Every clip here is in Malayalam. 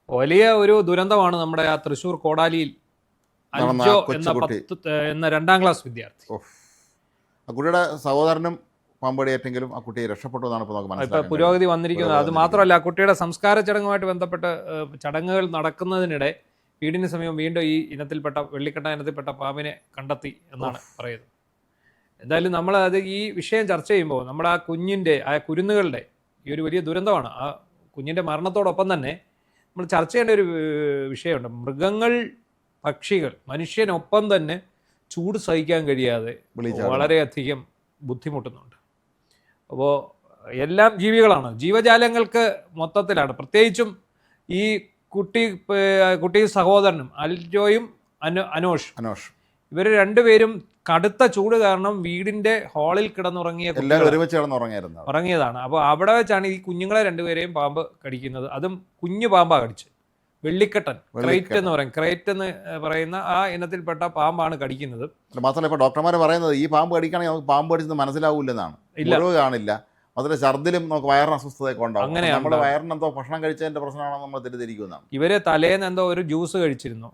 വലിയ ഒരു ദുരന്തമാണ് നമ്മുടെ ആ തൃശ്ശൂർ കോടാലിയിൽ നടന്ന അൽജോ എന്ന കൊച്ചുകുട്ടി. എന്ന 2ാം ക്ലാസ് വിദ്യാർത്ഥി. ഓഫ്. ആ കുട്ടിയുടെ സഹോദരനും പാമ്പടിയേറ്റെങ്കിലും ആ കുട്ടി രക്ഷപ്പെട്ടു എന്നാണ് ഇപ്പോൾ നമുക്ക് ഇപ്പൊ മനസ്സിലാക്കാൻ പുരോഗതി വന്നിരിക്കുന്നത്. അത് പുരോഗതി മാത്രമല്ല, ആ കുട്ടിയുടെ സംസ്കാര ചടങ്ങുമായിട്ട് ബന്ധപ്പെട്ട് ചടങ്ങുകൾ നടക്കുന്നതിനിടെ വീടിന് സമീപം വീണ്ടും ഈ വെള്ളിക്കെട്ട ഇനത്തിൽപ്പെട്ട പാമ്പിനെ കണ്ടെത്തി എന്നാണ് പറയുന്നത്. എന്തായാലും നമ്മൾ ഈ വിഷയം ചർച്ച ചെയ്യുമ്പോൾ നമ്മുടെ ആ കുരുന്നുകളുടെ ഈ ഒരു വലിയ ദുരന്തമാണ്. ആ കുഞ്ഞിൻ്റെ മരണത്തോടൊപ്പം തന്നെ നമ്മൾ ചർച്ച ചെയ്യേണ്ട ഒരു വിഷയമുണ്ട്. മൃഗങ്ങൾ, പക്ഷികൾ മനുഷ്യനൊപ്പം തന്നെ ചൂട് സഹിക്കാൻ കഴിയാതെ വളരെയധികം ബുദ്ധിമുട്ടുന്നുണ്ട്. അപ്പോൾ എല്ലാം ജീവികളാണ്, ജീവജാലങ്ങൾക്ക് മൊത്തത്തിലാണ്. പ്രത്യേകിച്ചും ഈ കുട്ടി സഹോദരനും അൽജോയും അനോഷ് ഇവർ രണ്ടുപേരും കടുത്ത ചൂട് കാരണം വീടിന്റെ ഹാളിൽ ഉറങ്ങിയതാണ്. അപ്പോൾ അവിടെ വെച്ചാണ് ഈ കുഞ്ഞുങ്ങളെ രണ്ടുപേരെയും പാമ്പ് കടിക്കുന്നത്. അതും കുഞ്ഞു പാമ്പാണ് കടിച്ചത്. വെള്ളിക്കെട്ടൻ, ക്രൈറ്റ് എന്ന് പറയുന്ന ആ ഇനത്തിൽപ്പെട്ട പാമ്പാണ് കടിക്കുന്നത്. മാത്രമല്ല ഇപ്പോൾ ഡോക്ടർമാർ പറയുന്നത് ഈ പാമ്പ് കടിക്കുകയാണെങ്കിൽ നമുക്ക് പാമ്പ് കടിച്ചത് മനസ്സിലാവൂലെന്നാണ്. മുറിവ് കാണില്ല, അതിന് ഛർദിലും നമുക്ക് വയറിന് അസ്വസ്ഥതയൊക്കെ ഉണ്ടാവും. അങ്ങനെ നമ്മുടെ വയറിന് എന്തോ ഭക്ഷണം കഴിച്ചതിന്റെ പ്രശ്നമാണോ നമ്മൾ തെറ്റിദ്ധരിക്കുന്നതാണ്. ഇവര് തലേന്ന് എന്തോ ഒരു ജ്യൂസ് കഴിച്ചിരുന്നു,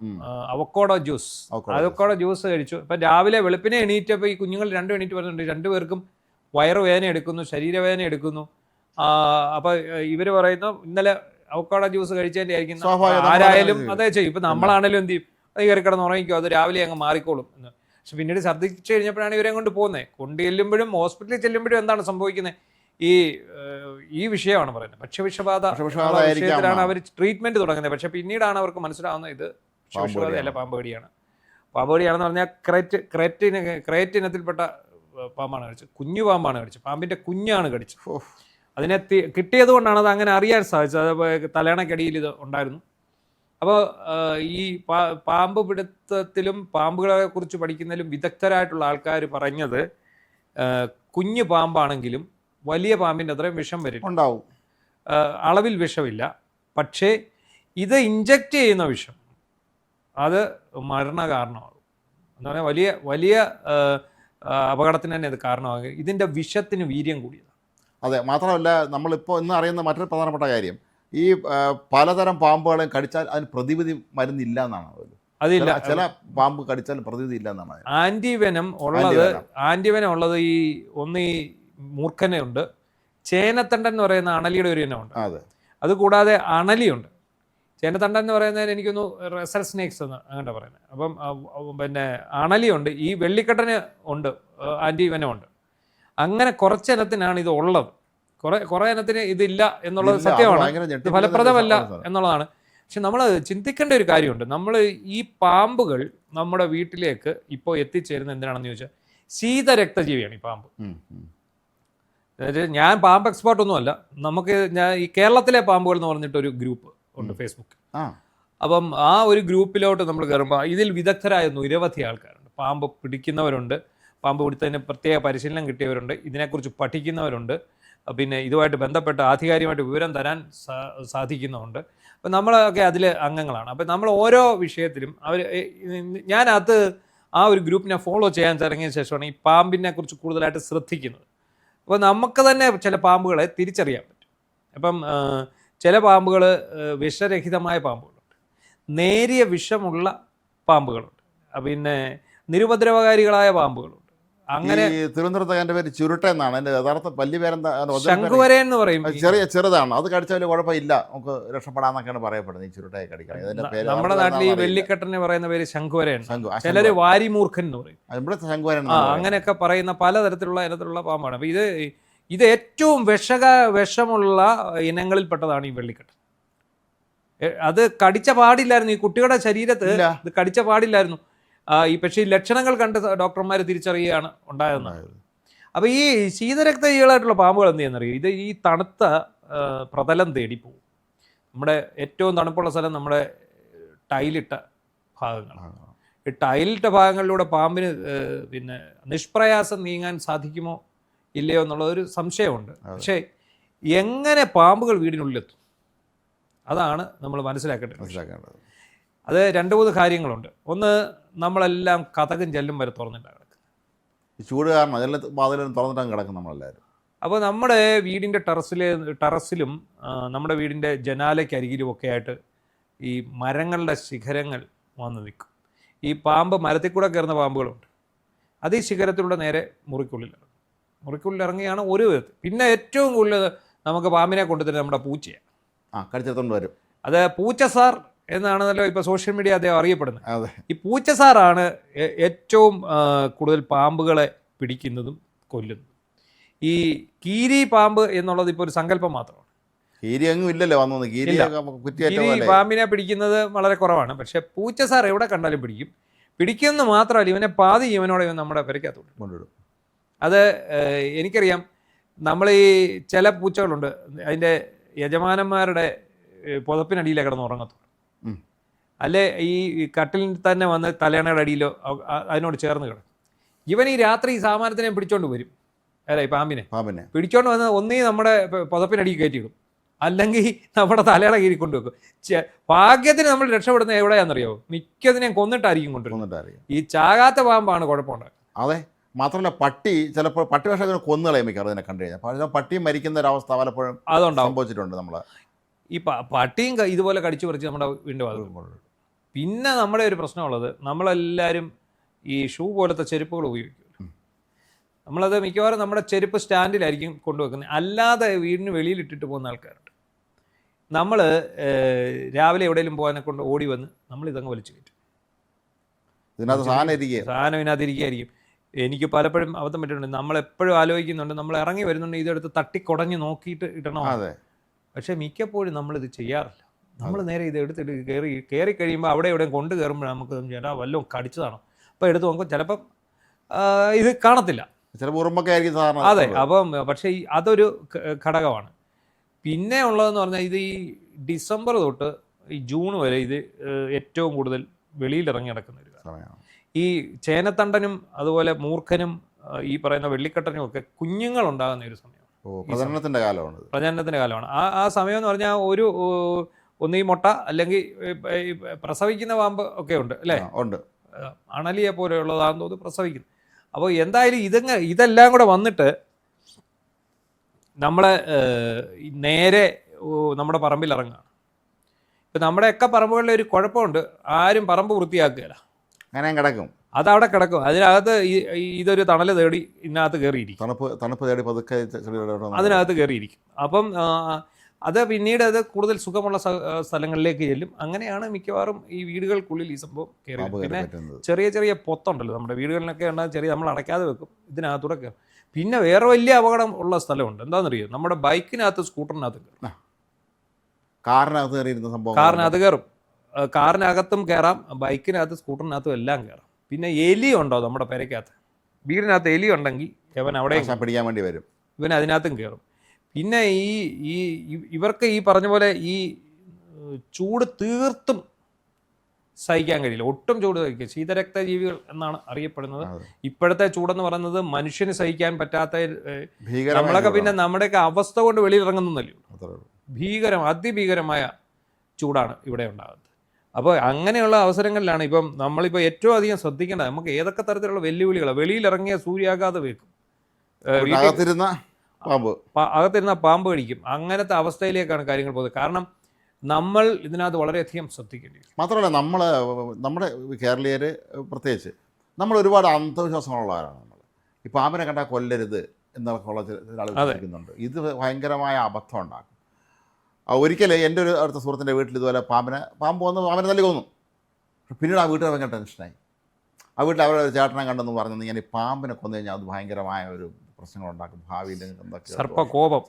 അവക്കോഡോ ജ്യൂസ് കഴിച്ചു. ഇപ്പൊ രാവിലെ വെളുപ്പിനെ എണീറ്റപ്പോൾ ഈ കുഞ്ഞുങ്ങൾ രണ്ടും എണീറ്റ് പറഞ്ഞിട്ടുണ്ട്, രണ്ടുപേർക്കും വയറുവേദന എടുക്കുന്നു, ശരീരവേദന എടുക്കുന്നു. അപ്പൊ ഇവര് പറയുന്നു ഇന്നലെ അവക്കോഡോ ജ്യൂസ് കഴിച്ചതിന്റെ ആയിരിക്കും, ആരായാലും അതേ ചെയ്യും. ഇപ്പൊ നമ്മളാണേലും എന്ത് ചെയ്യും, അത് കയറി കിടന്ന് ഉറങ്ങിക്കോ, അത് രാവിലെ അങ്ങ് മാറിക്കോളും എന്ന്. പക്ഷെ പിന്നീട് ഛർദ്ദിച്ചു കഴിഞ്ഞപ്പോഴാണ് ഇവരെ കൊണ്ട് കൊണ്ട് ചെല്ലുമ്പോഴും ഹോസ്പിറ്റലിൽ ചെല്ലുമ്പോഴും എന്താണ് സംഭവിക്കുന്നത്, ഈ വിഷയമാണ് പറയുന്നത്. ഭക്ഷ്യവിഷബാധ വിഷയത്തിലാണ് അവർ ട്രീറ്റ്മെന്റ് തുടങ്ങുന്നത്. പക്ഷെ പിന്നീടാണ് അവർക്ക് മനസ്സിലാവുന്നത് ഇത് ഭക്ഷ്യവിഷബാധയല്ല, പാമ്പ് കടിയാണ്. പാമ്പ് കടിയാണെന്ന് പറഞ്ഞാൽ ക്രേറ്റ് ഇനത്തിൽപ്പെട്ട പാമ്പാണ് കടിച്ചത്, കുഞ്ഞു പാമ്പാണ് കടിച്ചത്, പാമ്പിന്റെ കുഞ്ഞാണ് കടിച്ചത്. അതിനെ കിട്ടിയത് കൊണ്ടാണ് അത് അങ്ങനെ അറിയാൻ സാധിച്ചത്. അത് തലയണക്കടിയിൽ ഇത് ഉണ്ടായിരുന്നു. അപ്പോൾ ഈ പാമ്പ് പിടുത്തത്തിലും പാമ്പുകളെ കുറിച്ച് പഠിക്കുന്നതിലും വിദഗ്ധരായിട്ടുള്ള ആൾക്കാർ പറഞ്ഞത് കുഞ്ഞു പാമ്പാണെങ്കിലും വലിയ പാമ്പിൻ്റെ അത്രയും വിഷം വരും ഉണ്ടാവും, അളവിൽ വിഷമില്ല. പക്ഷേ ഇത് ഇഞ്ചക്റ്റ് ചെയ്യുന്ന വിഷം അത് മരണ കാരണമാകും. എന്ന് പറഞ്ഞാൽ വലിയ വലിയ അപകടത്തിന് തന്നെ ഇത് കാരണമാകും. ഇതിൻ്റെ വിഷത്തിന് വീര്യം കൂടിയതാണ്. അതെ, മാത്രമല്ല നമ്മളിപ്പോൾ ഇന്ന് അറിയുന്ന മറ്റൊരു പ്രധാനപ്പെട്ട കാര്യം, ഈ പലതരം പാമ്പുകളെ കടിച്ചാൽ അതിന് പ്രതിവിധി മരുന്നില്ല എന്നാണ്. അതില്ല, ചില പാമ്പ് കടിച്ചാൽ പ്രതിവിധി ഇല്ല എന്നാണ്. ആന്റിവെനം ഉള്ളത് ഈ മൂർഖനുണ്ട്, ചേനത്തണ്ടൻ എന്ന് പറയുന്ന അണലിയുടെ ഒരു ഇനമുണ്ട്. അതുകൂടാതെ അണലിയുണ്ട്. ചേനത്തണ്ടൻ എന്ന് പറയുന്നതിന് എനിക്കൊന്ന് റെസൽ സ്നേക്സ് എന്ന് അങ്ങനെ പറയുന്നത്. അപ്പം പിന്നെ അണലിയുണ്ട്, ഈ വെള്ളിക്കെട്ടന് ഉണ്ട്, ആന്റിവെനം ഉണ്ട്. അങ്ങനെ കുറച്ച് ഇനത്തിനാണ് ഇത് ഉള്ളത്. കുറെ ഇനത്തിന് ഇതില്ല എന്നുള്ളത് സത്യമാണ്, ഇത് ഫലപ്രദമല്ല എന്നുള്ളതാണ്. പക്ഷെ നമ്മൾ ചിന്തിക്കേണ്ട ഒരു കാര്യമുണ്ട്. നമ്മൾ ഈ പാമ്പുകൾ നമ്മുടെ വീട്ടിലേക്ക് ഇപ്പോൾ എത്തിച്ചേരുന്നത് എന്തിനാണെന്ന് ചോദിച്ചാൽ ശീതരക്തജീവിയാണ് ഈ പാമ്പ്. ഞാൻ പാമ്പ് എക്സ്പേർട്ടൊന്നുമല്ല. ഈ കേരളത്തിലെ പാമ്പുകൾ എന്ന് പറഞ്ഞിട്ടൊരു ഗ്രൂപ്പ് ഉണ്ട് ഫേസ്ബുക്ക്. അപ്പം ആ ഒരു ഗ്രൂപ്പിലോട്ട് നമ്മൾ കയറുമ്പോൾ ഇതിൽ വിദഗ്ധരായ നിരവധി ആൾക്കാരുണ്ട്. പാമ്പ് പിടിക്കുന്നവരുണ്ട്, പാമ്പ് പിടുത്തതിന് പ്രത്യേക പരിശീലനം കിട്ടിയവരുണ്ട്, ഇതിനെക്കുറിച്ച് പഠിക്കുന്നവരുണ്ട്, പിന്നെ ഇതുമായിട്ട് ബന്ധപ്പെട്ട് ആധികാരികമായിട്ട് വിവരം തരാൻ സാധിക്കുന്നുണ്ട്. അപ്പം നമ്മളൊക്കെ അതിൽ അംഗങ്ങളാണ്. അപ്പം നമ്മൾ ഓരോ വിഷയത്തിലും ഞാനത് ആ ഒരു ഗ്രൂപ്പിനെ ഫോളോ ചെയ്യാൻ തുടങ്ങിയ ശേഷമാണ് ഈ പാമ്പിനെ കുറിച്ച് കൂടുതലായിട്ട് ശ്രദ്ധിക്കുന്നത്. അപ്പോൾ നമുക്ക് തന്നെ ചില പാമ്പുകളെ തിരിച്ചറിയാൻ പറ്റും. അപ്പം ചില പാമ്പുകൾ വിഷരഹിതമായ പാമ്പുകളുണ്ട്, നേരിയ വിഷമുള്ള പാമ്പുകളുണ്ട്, പിന്നെ നിരുപദ്രവകാരികളായ പാമ്പുകളുണ്ട്. അങ്ങനെ തിരുവനന്തപുരത്ത് എൻ്റെ പേര് ചുരുട്ട എന്നാണ്, എൻ്റെ യഥാർത്ഥ വലിയ പേരെന്താ, ശംഖുവരൻ എന്ന് പറയും. ചെറുതാണ്, അത് കടിച്ചാൽ കുഴപ്പമില്ല, നമുക്ക് രക്ഷപ്പെടാന്നൊക്കെയാണ് പറയപ്പെടുന്നത്. ഈ ചുരുട്ടയെ കടിക്കാൻ നമ്മുടെ നാട്ടിൽ ഈ വെള്ളിക്കെട്ടനെ പറയുന്ന പേര് ശംഖുവരൻ, ചിലര് വാരിമൂർഖൻ എന്ന് പറയും, ഇവിടുത്തെ ശംഖുവരൻ, അങ്ങനെയൊക്കെ പറയുന്ന പലതരത്തിലുള്ള ഇനത്തിലുള്ള പാമ്പാണ്. അപ്പൊ ഇത് ഏറ്റവും വിഷമുള്ള ഇനങ്ങളിൽപ്പെട്ടതാണ് ഈ വെള്ളിക്കെട്ടൻ. അത് കടിച്ച പാടില്ലായിരുന്നു, ഈ കുട്ടികളുടെ ശരീരത്ത് ഇത് കടിച്ച പാടില്ലായിരുന്നു. പക്ഷേ ഈ ലക്ഷണങ്ങൾ കണ്ട് ഡോക്ടർമാർ തിരിച്ചറിയുകയാണ് ഉണ്ടായതെന്നാണ്. അപ്പോൾ ഈ ശീതരക്തജീവികളായിട്ടുള്ള പാമ്പുകൾ എന്ത് ചെയ്യുന്നറിയും, ഇത് ഈ തണുത്ത പ്രതലം തേടി പോകും. നമ്മുടെ ഏറ്റവും തണുപ്പുള്ള സ്ഥലം നമ്മുടെ ടൈലിട്ട ഭാഗങ്ങളാണ്. ഈ ടൈലിട്ട ഭാഗങ്ങളിലൂടെ പാമ്പിന് പിന്നെ നിഷ്പ്രയാസം നീങ്ങാൻ സാധിക്കുമോ ഇല്ലയോ എന്നുള്ളതൊരു സംശയമുണ്ട്. പക്ഷേ എങ്ങനെ പാമ്പുകൾ വീടിനുള്ളിലെത്തും, അതാണ് നമ്മൾ മനസ്സിലാക്കേണ്ടത്. അത് 2-3 കാര്യങ്ങളുണ്ട്. ഒന്ന്, നമ്മളെല്ലാം കതകും ജനലും വരെ തുറന്നിട്ടാണ് കിടക്കുന്നത്. ചൂട് കാരണം വാതിലും തുറന്നിട്ടാണ് കിടക്കും നമ്മളെല്ലാവരും. അപ്പോൾ നമ്മുടെ വീടിൻ്റെ ടെറസിലും നമ്മുടെ വീടിൻ്റെ ജനാലയ്ക്ക് അരികിലും ഒക്കെ ആയിട്ട് ഈ മരങ്ങളുടെ ശിഖരങ്ങൾ വന്ന് നിൽക്കും. ഈ പാമ്പ് മരത്തിൽ കൂടെ കയറുന്ന പാമ്പുകളുണ്ട്. അത് ഈ ശിഖരത്തിലൂടെ നേരെ മുറിക്കുള്ളിൽ ഇറങ്ങിയാണ് ഒരു വിധത്തിൽ. പിന്നെ ഏറ്റവും കൂടുതൽ നമുക്ക് പാമ്പിനെ കൊണ്ടുതരുന്നത് നമ്മുടെ പൂച്ചയാണ്. കടിച്ചെടുത്തോണ്ട് വരും. അത് പൂച്ച സാർ എന്നാണെന്നല്ലോ ഇപ്പോൾ സോഷ്യൽ മീഡിയ അദ്ദേഹം അറിയപ്പെടുന്നത്. അതെ, ഈ പൂച്ച സാറാണ് ഏറ്റവും കൂടുതൽ പാമ്പുകളെ പിടിക്കുന്നതും കൊല്ലുന്നതും. ഈ കീരി പാമ്പ് എന്നുള്ളത് ഇപ്പോൾ ഒരു സങ്കല്പം മാത്രമാണ്. കീരി അങ്ങും ഇല്ലല്ലോ വന്നു. കീരി പാമ്പിനെ പിടിക്കുന്നത് വളരെ കുറവാണ്. പക്ഷെ പൂച്ച സാർ എവിടെ കണ്ടാലും പിടിക്കുമെന്ന് മാത്രമല്ല, ഇവനെ പാതി ജീവനോടെ ഇവൻ നമ്മുടെ പെരയ്ക്കകത്തോട്ട് കൊണ്ടുവിടും. അത് എനിക്കറിയാം. നമ്മൾ ഈ ചില പൂച്ചകളുണ്ട്, അതിൻ്റെ യജമാനന്മാരുടെ പുതപ്പിനടിയിലേ കിടന്ന് ഉറങ്ങത്തുള്ളൂ. അല്ലെ ഈ കട്ടിലിൽ തന്നെ വന്ന് തലയണയുടെ അടിയിലോ അതിനോട് ചേർന്ന് കിടക്കും. ഇവൻ ഈ രാത്രി ഈ സാമാനത്തിനെ പിടിച്ചോണ്ട് വരും. അല്ലേ, ഈ പാമ്പിനെ പിടിച്ചോണ്ട് വന്ന് ഒന്നീ നമ്മുടെ പുതപ്പിനടിയിൽ കയറ്റിയിടും, അല്ലെങ്കിൽ നമ്മുടെ തലയുടെ കീഴിൽ കൊണ്ടുവെക്കും. ഭാഗ്യത്തിന് നമ്മൾ രക്ഷപ്പെടുന്നത് എവിടെയാണെന്നറിയാമോ? മിക്കതിനെയും കൊന്നിട്ടായിരിക്കും കൊണ്ടുവരുന്നത്. ഈ ചാകാത്ത പാമ്പാണ് കുഴപ്പമുണ്ടാകുന്നത്. അതെ, മാത്രമല്ല പട്ടി ചിലപ്പോൾ പട്ടി പക്ഷേ അതിനെ കൊന്നുകളയും മിക്കവാറും അതിനെ കണ്ടു കഴിഞ്ഞാൽ. പട്ടി മരിക്കുന്ന ഒരവസ്ഥ പലപ്പോഴും അതുണ്ടാവും, സംഭവിച്ചിട്ടുണ്ട്. നമ്മൾ ഈ പട്ടിയും ഇതുപോലെ കടിച്ചു പറിച്ച് നമ്മുടെ വീണ്ടും അത്. പിന്നെ നമ്മുടെ ഒരു പ്രശ്നമുള്ളത്, നമ്മളെല്ലാവരും ഈ ഷൂ പോലത്തെ ചെരുപ്പുകൾ ഉപയോഗിക്കും. നമ്മളത് മിക്കവാറും നമ്മുടെ ചെരുപ്പ് സ്റ്റാൻഡിലായിരിക്കും കൊണ്ടുവെക്കുന്നത്. അല്ലാതെ വീടിന് വെളിയിലിട്ടിട്ട് പോകുന്ന ആൾക്കാരുണ്ട്. നമ്മൾ രാവിലെ എവിടെയെങ്കിലും പോകാനെ കൊണ്ട് ഓടി വന്ന് നമ്മളിതങ്ങ് വലിച്ചു കയറ്റും. സാധനം ഇതിനകത്തിരിക്കുകയായിരിക്കും. എനിക്ക് പലപ്പോഴും അബദ്ധം പറ്റിയിട്ടുണ്ട്. നമ്മളെപ്പോഴും ആലോചിക്കുന്നുണ്ട്, നമ്മൾ ഇറങ്ങി വരുന്നുണ്ട് ഇതെടുത്ത് തട്ടിക്കുടഞ്ഞ് നോക്കിയിട്ട് ഇടണം. പക്ഷേ മിക്കപ്പോഴും നമ്മളിത് ചെയ്യാറില്ല. നമ്മൾ നേരെ ഇത് എടുത്തിട്ട് കയറി കഴിയുമ്പോൾ അവിടെ എവിടെയും കൊണ്ട് കയറുമ്പോഴാണ് നമുക്ക് ചേട്ടാ വല്ലതും കടിച്ചതാണോ. അപ്പോൾ എടുത്ത് നോക്കുമ്പോൾ ചിലപ്പം ഇത് കാണത്തില്ല, അതെ. അപ്പം പക്ഷേ അതൊരു ഘടകമാണ്. പിന്നെ ഉള്ളതെന്ന് പറഞ്ഞാൽ ഇത് ഈ ഡിസംബർ തൊട്ട് ഈ ജൂൺ വരെ ഇത് ഏറ്റവും കൂടുതൽ വെളിയിലിറങ്ങി നടക്കുന്ന ഒരു സമയമാണ്. ഈ ചേനത്തണ്ടനും അതുപോലെ മൂർഖനും ഈ പറയുന്ന വെള്ളിക്കട്ടനും ഒക്കെ കുഞ്ഞുങ്ങളുണ്ടാകുന്ന ഒരു സമയമാണ്. പ്രജനനത്തിൻ്റെ കാലമാണ്. ആ സമയം എന്ന് പറഞ്ഞാൽ ഒന്നീ മുട്ട അല്ലെങ്കിൽ പ്രസവിക്കുന്ന പാമ്പ് ഒക്കെ ഉണ്ട്, അല്ലേ? ഉണ്ട്. അണലിയെ പോലെയുള്ളതാണെന്ന് തോന്നുന്നു പ്രസവിക്കുന്നത്. അപ്പോൾ എന്തായാലും ഇതെല്ലാം കൂടെ വന്നിട്ട് നമ്മളെ നേരെ നമ്മുടെ പറമ്പിൽ ഇറങ്ങുകയാണ്. ഇപ്പം നമ്മുടെയൊക്കെ പറമ്പുകളിൽ ഒരു കുഴപ്പമുണ്ട്, ആരും പറമ്പ് വൃത്തിയാക്കുകയില്ല, അങ്ങനെ കിടക്കും. അതവിടെ കിടക്കും. അതിനകത്ത് ഇതൊരു തണൽ തേടി ഇതിനകത്ത് കയറിയിരിക്കും, തണുപ്പ് തേടി പതുക്കെ അതിനകത്ത് കയറിയിരിക്കും. അപ്പം അത് പിന്നീട് അത് കൂടുതൽ സുഖമുള്ള സ്ഥലങ്ങളിലേക്ക് ചെല്ലും. അങ്ങനെയാണ് മിക്കവാറും ഈ വീടുകൾക്കുള്ളിൽ ഈ സംഭവം കയറി. പിന്നെ ചെറിയ ചെറിയ പൊത്തുണ്ടല്ലോ നമ്മുടെ വീടുകളിലൊക്കെ ഉണ്ടാകുന്ന നമ്മൾ അടയ്ക്കാതെ വെക്കും, ഇതിനകത്തൂടെ കയറും. പിന്നെ വേറെ വലിയ അപകടം ഉള്ള സ്ഥലമുണ്ട്. എന്താണെന്നറിയോ? നമ്മുടെ ബൈക്കിനകത്ത് സ്കൂട്ടറിനകത്ത് കയറും, കാറിനകത്ത് കയറും. കാറിനകത്തും കയറാം, ബൈക്കിനകത്ത് സ്കൂട്ടറിനകത്തും എല്ലാം കയറാം. പിന്നെ എലി ഉണ്ടോ നമ്മുടെ പെരയ്ക്കകത്ത്, വീടിനകത്ത് എലി ഉണ്ടെങ്കിൽ ഇവൻ അവിടെ പിടിക്കാൻ വേണ്ടി വരും, ഇവൻ അതിനകത്തും കയറും. പിന്നെ ഇവർക്ക് ഈ പറഞ്ഞ പോലെ ഈ ചൂട് തീർത്തും സഹിക്കാൻ കഴിയില്ല, ഒട്ടും ചൂട് സഹിക്കുക. ശീതരക്തജീവികൾ എന്നാണ് അറിയപ്പെടുന്നത്. ഇപ്പോഴത്തെ ചൂടെന്ന് പറയുന്നത് മനുഷ്യന് സഹിക്കാൻ പറ്റാത്ത, നമ്മളൊക്കെ പിന്നെ നമ്മുടെയൊക്കെ അവസ്ഥ കൊണ്ട് വെളിയിലിറങ്ങുന്നല്ലോ. അതിഭീകരമായ ചൂടാണ് ഇവിടെ ഉണ്ടാകുന്നത്. അപ്പോൾ അങ്ങനെയുള്ള അവസരങ്ങളിലാണ് ഇപ്പം നമ്മളിപ്പോൾ ഏറ്റവും അധികം ശ്രദ്ധിക്കേണ്ടത്. നമുക്ക് ഏതൊക്കെ തരത്തിലുള്ള വെല്ലുവിളികളാണ്. വെളിയിലിറങ്ങിയ സൂര്യാഘാതം വെക്കും, അകത്തിരുന്ന പാമ്പ് കടിക്കും. അങ്ങനത്തെ അവസ്ഥയിലേക്കാണ് കാര്യങ്ങൾ പോകുന്നത്. കാരണം നമ്മൾ ഇതിനകത്ത് വളരെയധികം ശ്രദ്ധിക്കേണ്ടി വരും. മാത്രമല്ല നമ്മുടെ കേരളീയർ പ്രത്യേകിച്ച് നമ്മൾ ഒരുപാട് അന്ധവിശ്വാസങ്ങളുള്ളവരാണ്. ഈ പാമ്പിനെ കണ്ടാൽ കൊല്ലരുത് എന്നൊക്കെ ഉള്ള ചില ആളുകൾ ശ്രദ്ധിക്കുന്നുണ്ട്. ഇത് ഭയങ്കരമായ അബദ്ധം ഉണ്ടാക്കും. ഒരിക്കലും എൻ്റെ ഒരു അടുത്ത സുഹൃത്തിൻ്റെ വീട്ടിൽ ഇതുപോലെ പാമ്പ് വന്ന് പാമ്പിനെ തല്ലി കൊന്നു. പിന്നീട് ആ വീട്ടിൽ ഭയങ്കര ടെൻഷനായി. ആ വീട്ടിൽ അവരുടെ ചേട്ടനെ കണ്ടെന്ന് പറഞ്ഞു, ഞാൻ ഈ പാമ്പിനെ കൊന്നു കഴിഞ്ഞാൽ അത് ഭയങ്കരമായ ഒരു പ്രശ്നങ്ങളുണ്ടാക്കും, ഭാവിയിൽ എന്തൊക്കെ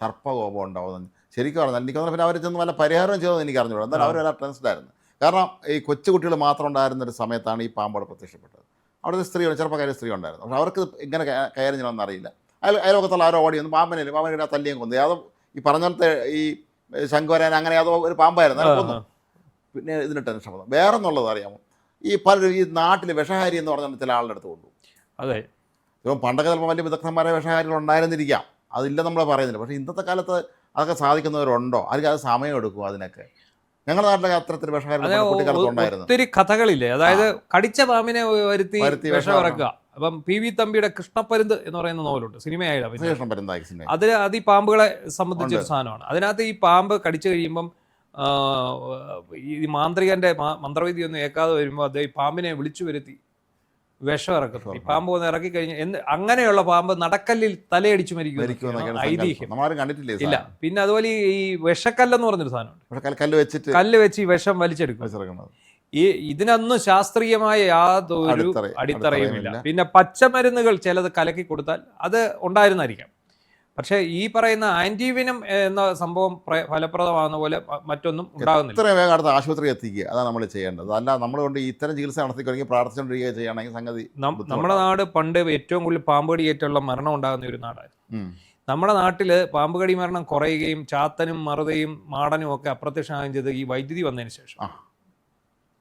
സർപ്പകോപം ഉണ്ടാവുമെന്ന് ശരിക്കും പറഞ്ഞാൽ എനിക്ക് തോന്നുന്നു. പിന്നെ അവർ ചെന്ന് വല്ല പരിഹാരം ചെയ്തതെന്ന് എനിക്ക് അറിഞ്ഞൂടാ. എന്നാലും അവർ വല്ല ടെൻസ്ഡായിരുന്നു. കാരണം ഈ കൊച്ചുകുട്ടികൾ മാത്രം ഉണ്ടായിരുന്നൊരു സമയത്താണ് ഈ പാമ്പോടെ പ്രത്യക്ഷപ്പെട്ടത്. അവിടെ ഒരു ചെറുപ്പക്കാരി സ്ത്രീ ഉണ്ടായിരുന്നു. പക്ഷെ അവർക്ക് ഇങ്ങനെ കയറി ചെയ്യണമെന്ന് അറിയില്ല. അയൽവക്കത്തുള്ള ആരോ ഓടി വന്നു പാമ്പിനെ തല്ലിയും കൊന്നു. അതോ ഈ പറഞ്ഞത്തെ ഈ ശങ്കുവരാൻ അങ്ങനെ അതോ ഒരു പാമ്പായിരുന്നു, അത് കൊന്നു. പിന്നെ ഇതിന് ടെൻഷൻ വന്നു. വേറെ എന്നുള്ളത് അറിയാമോ? ഈ പലരും ഈ നാട്ടിൽ വിഷഹാരി എന്ന് പറഞ്ഞാൽ ചില ആളുടെ അടുത്ത് കൊണ്ടു. അതെ, ഇപ്പം പണ്ടൊക്കെ ചിലപ്പോൾ വലിയ വിദഗ്ധന്മാരെ വിഷഹാരികൾ ഉണ്ടായിരുന്നിരിക്കാം, അതില്ല നമ്മൾ പറയുന്നില്ല. പക്ഷേ ഇന്നത്തെ കാലത്ത് അതൊക്കെ സാധിക്കുന്നവരുണ്ടോ? അല്ലെങ്കിൽ അത് സമയം എടുക്കും അതിനൊക്കെ. ഞങ്ങളുടെ നാട്ടിലൊക്കെ അത്തരത്തിൽ വിഷഹാരികൾ കുട്ടിക്കാലത്ത് ഉണ്ടായിരുന്നു. ഒത്തിരി കഥകളില്ലേ? അതായത് കടിച്ച പാമ്പിനെ വരുത്തി വിഷം ഇറക്കുക. അപ്പം PV തമ്പിയുടെ കൃഷ്ണപ്പരുന്ത് എന്ന് പറയുന്ന നോവലുണ്ട്, സിനിമയായിട്ട്. അത് ഈ പാമ്പുകളെ സംബന്ധിച്ചൊരു സാധനമാണ്. അതിനകത്ത് ഈ പാമ്പ് കടിച്ചു കഴിയുമ്പം ഈ മാന്ത്രികന്റെ മന്ത്രവിധി ഒന്നും ഏക്കാതെ വരുമ്പോൾ അദ്ദേഹം ഈ പാമ്പിനെ വിളിച്ചു വരുത്തി വിഷം ഇറക്കും. ഈ പാമ്പ് ഒന്ന് ഇറക്കി കഴിഞ്ഞാൽ അങ്ങനെയുള്ള പാമ്പ് നടക്കല്ലിൽ തലയടിച്ചു മരിക്കും ഐതിഹ്യം. ഇല്ല. പിന്നെ അതുപോലെ ഈ വിഷക്കല്ലെന്ന് പറഞ്ഞൊരു സാധനമുണ്ട്. കല്ല് വെച്ച് ഈ വിഷം വലിച്ചെടുക്കും. ഇതിനൊന്നും ശാസ്ത്രീയമായ യാതൊരു അടിത്തറയുമില്ല. പിന്നെ പച്ചമരുന്നുകൾ ചിലത് കലക്കി കൊടുത്താൽ അത് ഉണ്ടായിരുന്നായിരിക്കാം. പക്ഷെ ഈ പറയുന്ന ആന്റിവിനം എന്ന സംഭവം ഫലപ്രദമാകുന്ന പോലെ മറ്റൊന്നും ഉണ്ടാകുന്നില്ല. ഇത്രയും വേഗം അടുത്ത ആശുപത്രി എത്തിക്കുക, അതാണ് നമ്മൾ ചെയ്യേണ്ടത്. അല്ല നമ്മൾ കൊണ്ട് ഇത്തരം ചികിത്സ നടത്തിക്കൊണ്ടെങ്കിൽ പ്രാർത്ഥിച്ചുകൊണ്ടിരിക്കുക ചെയ്യുകയാണെങ്കിൽ സംഗതി. നമ്മുടെ നാട് പണ്ട് ഏറ്റവും കൂടുതൽ പാമ്പ് കടിയേറ്റുള്ള മരണം ഉണ്ടാകുന്ന ഒരു നാടായിരുന്നു. നമ്മുടെ നാട്ടില് പാമ്പ് കടി മരണം കുറയുകയും ചാത്തനും മറുതയും മാടനും ഒക്കെ അപ്രത്യക്ഷമാകുകയും ചെയ്ത് ഈ വൈദ്യുതി വന്നതിന് ശേഷം.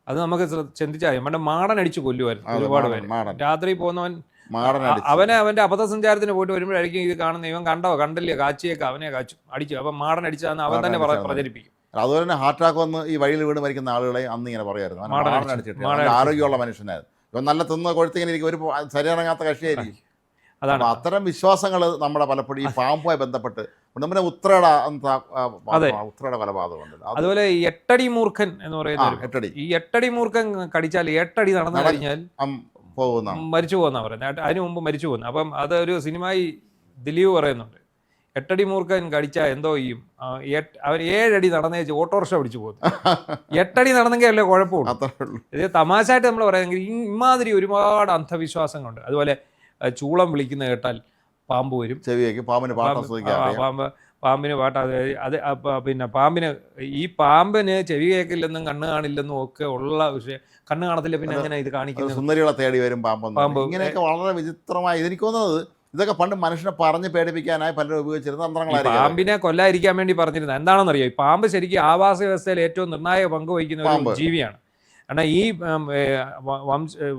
അത് നമുക്ക് ചിന്തിച്ചാൽ നമ്മുടെ മാടൻ അടിച്ചു കൊല്ലുമായിരുന്നു ഒരുപാട് പേര്. രാത്രി പോകുന്നവൻ അവന്റെ അബദ്ധസഞ്ചാരത്തിന് പോയിട്ട് വരുമ്പോഴായിരിക്കും ഇത് കാണുന്ന ഇവൻ കണ്ടില്ലേ കാച്ചിയൊക്കെ അവനെ കാച്ചു അടിച്ചു. അപ്പൊ മാടൻ അടിച്ചതെന്ന് അവൻ തന്നെ പ്രചരിപ്പിക്കും. അതുപോലെ തന്നെ ഹാർട്ട് അറ്റാക്ക് വന്ന് ഈ വഴിയിൽ വീണ് മരിക്കുന്ന ആളുകളെ അന്ന് ഇങ്ങനെ പറയായിരുന്നു മാടൻ അടിച്ചിട്ട്. ആരോഗ്യമുള്ള മനുഷ്യനായിരുന്നു. ഇവൻ നല്ല തിന്ന് കൊഴുത്തിങ്ങനെ ഇരിക്കും, ഒരു ശരീരങ്ങാത്ത കക്ഷിയായിരിക്കും. അതാണ് അത്തരം വിശ്വാസങ്ങൾ നമ്മുടെ പലപ്പോഴും ഈ പാമ്പുമായി ബന്ധപ്പെട്ട് നമ്മുടെ ഉത്രയുടെ കൊലപാതകമുണ്ട്. അതുപോലെ ഈ 8 അടി മൂർഖൻ എന്ന് പറയുന്നത്, ഈ 8 അടി മൂർഖൻ കടിച്ചാൽ 8 അടി നടന്നു കഴിഞ്ഞാൽ മരിച്ചു പോകുന്ന പറയുന്നത്. അതിനു മുമ്പ് മരിച്ചു പോകുന്നു. അപ്പം അതൊരു സിനിമയിൽ ദിലീപ് പറയുന്നുണ്ട്, 8 അടി മൂർഖൻ കടിച്ചാൽ എന്തോ ചെയ്യും, അവൻ 7 അടി നടന്നേച്ച് ഓട്ടോറിക്ഷ പിടിച്ചു പോകുന്നു. 8 അടി നടന്നെങ്കിൽ അല്ലേ കുഴപ്പമുള്ളൂ. ഇത് തമാശയായിട്ട് നമ്മൾ പറയുമെങ്കിൽ ഇമാതിരി ഒരുപാട് അന്ധവിശ്വാസങ്ങളുണ്ട്. അതുപോലെ ചൂളം വിളിക്കുന്ന കേട്ടാൽ പാമ്പ് വരും, പാമ്പിന് പാട്ട്. അത് പിന്നെ പാമ്പിന് ചെവി കേൾക്കില്ലെന്നും കണ്ണ് കാണില്ലെന്നും ഒക്കെ ഉള്ള വിഷയം. കണ്ണ് കാണത്തില്ല, പിന്നെ എങ്ങനെ ഇത് കാണിക്കുന്നത്? സുന്ദരികളെ തേടി വരും പാമ്പ്. ഇങ്ങനെയൊക്കെ വളരെ വിചിത്രമായി. എനിക്ക് തോന്നുന്നത് ഇതൊക്കെ പണ്ട് മനുഷ്യനെ പറഞ്ഞ് പേടിപ്പിക്കാനായി പലരും ഉപയോഗിച്ചിരുന്ന തന്ത്രങ്ങളായിരിക്കും. പാമ്പിനെ കൊല്ലാതിരിക്കാൻ വേണ്ടി പറഞ്ഞിരുന്നത് എന്താണെന്നറിയോ? ഈ പാമ്പ് ശരിക്കും ആവാസ വ്യവസ്ഥയിൽ ഏറ്റവും നിർണായക പങ്ക് വഹിക്കുന്ന ഒരു ജീവിയാണ്. കാരണം ഈ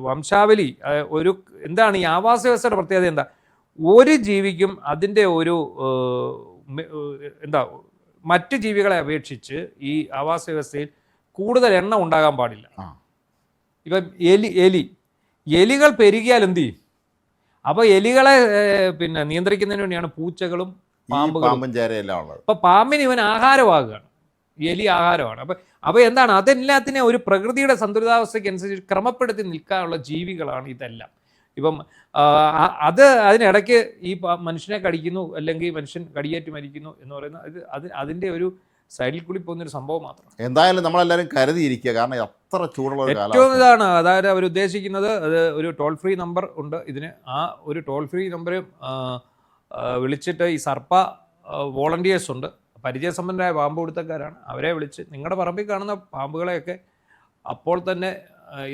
വംശാവലി ഒരു എന്താണ് ഈ ആവാസ വ്യവസ്ഥയുടെ പ്രത്യേകത എന്താ? ഒരു ജീവിക്കും അതിൻ്റെ ഒരു മറ്റ് ജീവികളെ അപേക്ഷിച്ച് ഈ ആവാസ വ്യവസ്ഥയിൽ കൂടുതൽ എണ്ണം ഉണ്ടാകാൻ പാടില്ല. ഇപ്പം എലികൾ പെരുകിയാൽ എന്ത് ചെയ്യും? അപ്പോൾ എലികളെ പിന്നെ നിയന്ത്രിക്കുന്നതിന് വേണ്ടിയാണ് പൂച്ചകളും പാമ്പുകളും. അപ്പൊ പാമ്പിന് ഇവൻ ആഹാരമാകുകയാണ്, എലി ആഹാരമാണ്. അപ്പൊ എന്താണ്, അതെല്ലാത്തിനും ഒരു പ്രകൃതിയുടെ സന്തുലിതാവസ്ഥയ്ക്ക് അനുസരിച്ച് ക്രമപ്പെടുത്തി നിൽക്കാനുള്ള ജീവികളാണ് ഇതെല്ലാം. ഇപ്പം അതിനിടയ്ക്ക് ഈ മനുഷ്യനെ കടിക്കുന്നു, അല്ലെങ്കിൽ മനുഷ്യൻ കടിയേറ്റ് മരിക്കുന്നു എന്ന് പറയുന്നത് അതിൻ്റെ ഒരു സൈഡിൽ കൂടി പോകുന്നൊരു സംഭവം മാത്രം. എന്തായാലും നമ്മളെല്ലാവരും കരുതിയിരിക്കുക, കാരണം അത്ര ചൂടുള്ള ഏറ്റവും ഇതാണ്. അതായത് അവർ ഉദ്ദേശിക്കുന്നത്, അത് ഒരു ടോൾ ഫ്രീ നമ്പർ ഉണ്ട് ഇതിന്. ആ ഒരു ടോൾ ഫ്രീ നമ്പർ വിളിച്ചിട്ട് ഈ സർപ്പ വോളണ്ടിയേഴ്സ് ഉണ്ട്, പരിചയസമ്പന്നരായ പാമ്പ് പിടുത്തക്കാരാണ്. അവരെ വിളിച്ച് നിങ്ങളുടെ പറമ്പിൽ കാണുന്ന പാമ്പുകളെയൊക്കെ അപ്പോൾ തന്നെ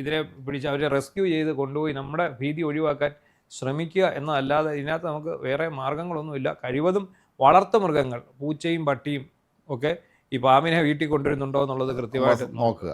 ഇതിനെ പിടിച്ച് അവരെ റെസ്ക്യൂ ചെയ്ത് കൊണ്ടുപോയി നമ്മുടെ ഭീതി ഒഴിവാക്കാൻ ശ്രമിക്കുക എന്നതല്ലാതെ ഇതിനകത്ത് നമുക്ക് വേറെ മാർഗങ്ങളൊന്നുമില്ല. കഴിവതും വളർത്തു മൃഗങ്ങൾ, പൂച്ചയും പട്ടിയും ഒക്കെ ഈ പാമ്പിനെ വീട്ടിൽ കൊണ്ടുവരുന്നുണ്ടോ എന്നുള്ളത് കൃത്യമായിട്ട് നോക്കുക.